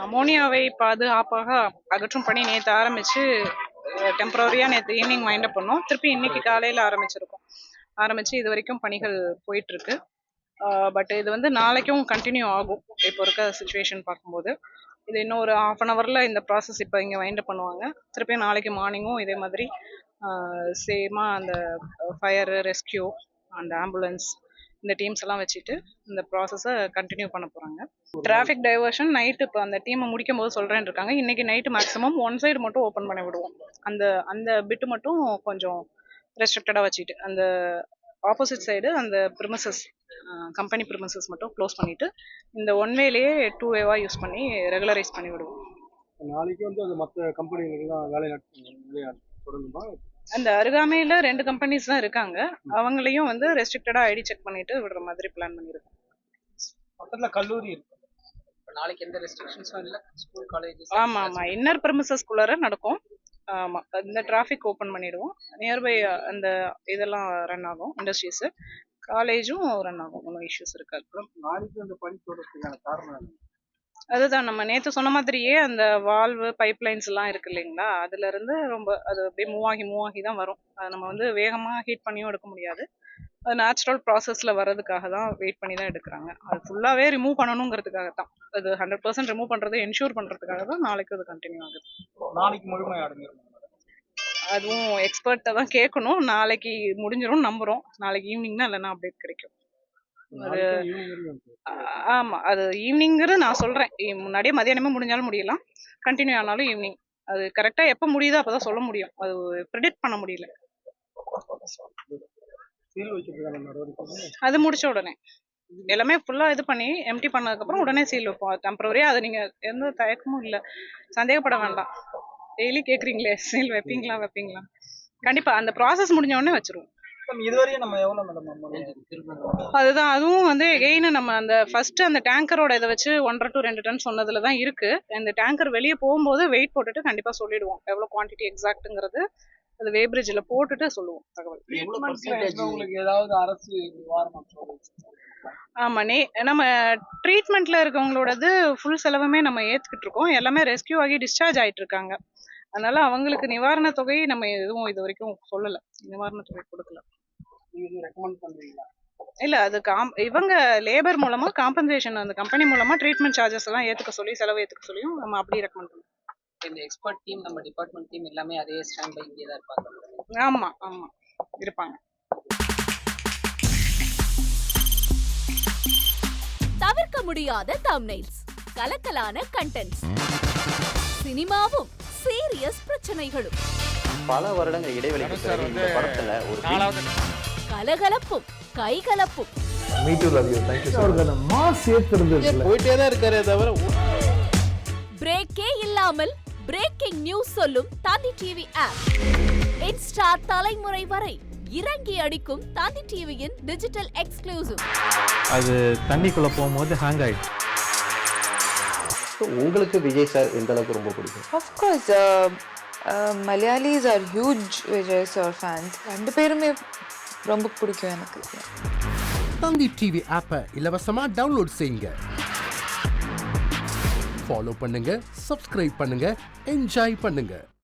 அமோனியாவை பாதுகாப்பாக அகற்றும் பணி நேற்று ஆரம்பிச்சு டெம்பரரியாக நேற்று ஈவினிங் வைண்டப் பண்ணோம். திருப்பி இன்னைக்கு காலையில் ஆரம்பிச்சு இது வரைக்கும் பணிகள் போயிட்டு இருக்கு. பட் இது வந்து நாளைக்கும் கண்டினியூ ஆகும். இப்போ இருக்க சுச்சுவேஷன் பார்க்கும்போது இது இன்னும் ஒரு ½ அன் ஹவரில் இந்த ப்ராசஸ் இப்போ இங்கே வைண்டப் பண்ணுவாங்க. திருப்பியும் நாளைக்கு மார்னிங்கும் இதே மாதிரி சேமாக அந்த ஃபயர் ரெஸ்கியூ அந்த ஆம்புலன்ஸ் இந்த டீம்ஸ் எல்லாம் வச்சுட்டு இந்த ப்ராசஸை கண்டினியூ பண்ண போகிறாங்க. டிராஃபிக் டைவர்ஷன் நைட்டு இப்போ அந்த டீமை முடிக்கும் போது சொல்கிறேன்னு இருக்காங்க. இன்றைக்கி நைட்டு மேக்ஸிமம் ஒன் சைடு மட்டும் ஓப்பன் பண்ணி விடுவோம். அந்த பிட்டு மட்டும் கொஞ்சம் ரெஸ்ட்ரிக்டடாக வச்சுட்டு அந்த ஆப்போசிட் சைடு அந்த ப்ரிமிசஸ் கம்பெனி ப்ரிமிசஸ் மட்டும் க்ளோஸ் பண்ணிவிட்டு இந்த ஒன் வேலேயே 2 வேவாக யூஸ் பண்ணி ரெகுலரைஸ் பண்ணி விடுவோம். நாளைக்கு வந்து அது மற்ற கம்பெனிகளுக்கெல்லாம் வேலை தொடங்குமா? அந்த அருகாமையில் 2 கம்பெனிஸ் தான் இருக்காங்க. அவங்களையும் வந்து ரெஸ்ட்ரிக்டடாக ஐடி செக் பண்ணிட்டு விடுற மாதிரி பிளான் பண்ணியிருக்கோம். பக்கத்தில் கல்லூரி இருக்கு. நாளைக்கு எந்த ரெஸ்ட்ரிக்ஷன்ஸும் இல்லை. ஸ்கூல் காலேஜஸ் ஆமாம் இன்னர் ப்ரிமிசஸ்குள்ளார நடக்கும். ஆமாம் இந்த டிராஃபிக் ஓப்பன் பண்ணிடுவோம். நியர்பை அந்த இதெல்லாம் ரன் ஆகும். இண்டஸ்ட்ரீஸு காலேஜும் ரன் ஆகும். ஒன்றும் இஷ்யூஸ் இருக்காது. நாளைக்கு அந்த பணி தொடர்றதுக்கான காரணம் அதுதான் நம்ம நேற்று சொன்ன மாதிரியே அந்த வால்வு பைப்லைன்ஸ் எல்லாம் இருக்கு இல்லைங்களா, அதுல இருந்து ரொம்ப அது அப்படியே மூவ் ஆகி தான் வரும். அதை நம்ம வந்து வேகமாக ஹீட் பண்ணியும் எடுக்க முடியாது. அது நேச்சுரல் ப்ராசஸ்ல வர்றதுக்காக தான் வெயிட் பண்ணி தான் எடுக்கிறாங்க. அது ஃபுல்லாகவே ரிமூவ் பண்ணணுங்கிறதுக்காக தான். அது 100% ரிமூவ் பண்ணுறதை என்ஷூர் பண்ணுறதுக்காக தான் நாளைக்கு அது கண்டினியூ ஆகுது. நாளைக்கு முழுமை அடைஞ்சிடும். அதுவும் எக்ஸ்பர்ட்டை தான் கேட்கணும். நாளைக்கு முடிஞ்சிடும் நம்புகிறோம். நாளைக்கு ஈவினிங் தான் இல்லைன்னா அப்டேட் கிடைக்கும். ஆமா அது ஈவினிங்கிறது நான் சொல்றேன். முன்னாடியே மதியானமே முடிஞ்சாலும் முடியலாம், கண்டினியூ ஆனாலும் ஈவினிங். அது கரெக்டா எப்போ முடியுதோ அப்பதான் சொல்ல முடியும். அது ப்ரெடிக்ட் பண்ண முடியல. அது முடிச்ச உடனே எல்லாமே ஃபுல்லா இது பண்ணி எம்டி பண்ணதுக்கு அப்புறம் உடனே சீல் வைப்போம். டெம்பரரியா அது நீங்க எந்த தயக்கமும் இல்லை, சந்தேகப்பட வேண்டாம். டெய்லி கேக்குறீங்களே சீல் வைப்பீங்களா? கண்டிப்பா அந்த ப்ராசஸ் முடிஞ்ச உடனே வச்சிருவோம். இதுவரையும் நம்ம எவ்வளவு மேடம்? அதுதான் அதுவும் வந்து எகெயின் நம்ம அந்த ஃபர்ஸ்ட் அந்த டேங்கரோட இதை வச்சு 1 to 2 டன் சொன்னதுல தான் இருக்கு. இந்த டேங்கர் வெளியே போகும்போது வெயிட் போட்டுட்டு கண்டிப்பா சொல்லிடுவோம் எவ்வளவு குவான்டிட்டி எக்ஸாக்ட்ங்கிறது. அது வேப்ரிட்ஜ்ல போட்டுட்டு சொல்லுவோம் தகவல். உங்களுக்கு ஏதாவது அரசு நிவாரணம்? ஆமா நம்ம ட்ரீட்மெண்ட்ல இருக்கவங்களோடது ஃபுல் செலவுமே நம்ம ஏத்துக்கிட்டு இருக்கோம். எல்லாமே ரெஸ்கியூ ஆகி டிஸ்சார்ஜ் ஆயிட்டு இருக்காங்க. அதனால அவங்களுக்கு நிவாரண தொகை நம்ம எதுவும் இது வரைக்கும் சொல்லல. நிவாரண தொகை கொடுக்கல. இல்ல அது இவங்க லேபர் மூலமா காம்பன்சேஷன் அந்த கம்பெனி மூலமா ட்ரீட்மெண்ட் சார்ஜஸ் எல்லாம் ஏத்துக்க சொல்லி செலவு ஏத்துக்க சொல்லியும் நம்ம அப்படி ரெக்கமெண்ட் பண்ணுவோம். இந்த எக்ஸ்பர்ட் டீம் நம்ம டிபார்ட்மெண்ட் டீம் எல்லாமே அதே ஸ்டாண்ட் பை இங்கே தான் இருப்பாங்க. ஆமா இருப்பாங்க. தவிர்க்க முடியாத தம்ப்நெயில்ஸ், கலக்கலான கண்டென்ட்ஸ், சினிமாவும் சீரியஸ் பிரச்சனைகளும், பல வருடங்கள் இடைவெளிக்கு பிறகு இந்த படத்துல ஒரு கலகலப்பும் கைகலப்பும். போயிட்டே தான் இருக்காரே தவிர பிரேக்கே இல்லாமல் பிரேக்கிங் நியூஸ் சொல்லும் தந்தி டிவி ஆப். இன்ஸ்டா தலைமுறை வரை இறங்கி அடிக்கும் தந்தி டிவியின் டிஜிட்டல் எக்ஸ்க்ளூசிவ். அது தண்ணிக்குள்ள போகும்போது ஹேங் ஆயிடுச்சு. உங்களுக்கு விஜய் சார் எந்த அளவுக்கு ரொம்ப பிடிக்கும்? Of course, Malayalis are huge Vijay sir fans. ரெண்டு பேருமே ரொம்ப பிடிக்கும் எனக்கு. தந்தி டிவி ஆப்பை இலவசமா டவுன்லோட் செய்யுங்க. ஃபாலோ பண்ணுங்க, சப்ஸ்கிரைப் பண்ணுங்க, என்ஜாய் பண்ணுங்க.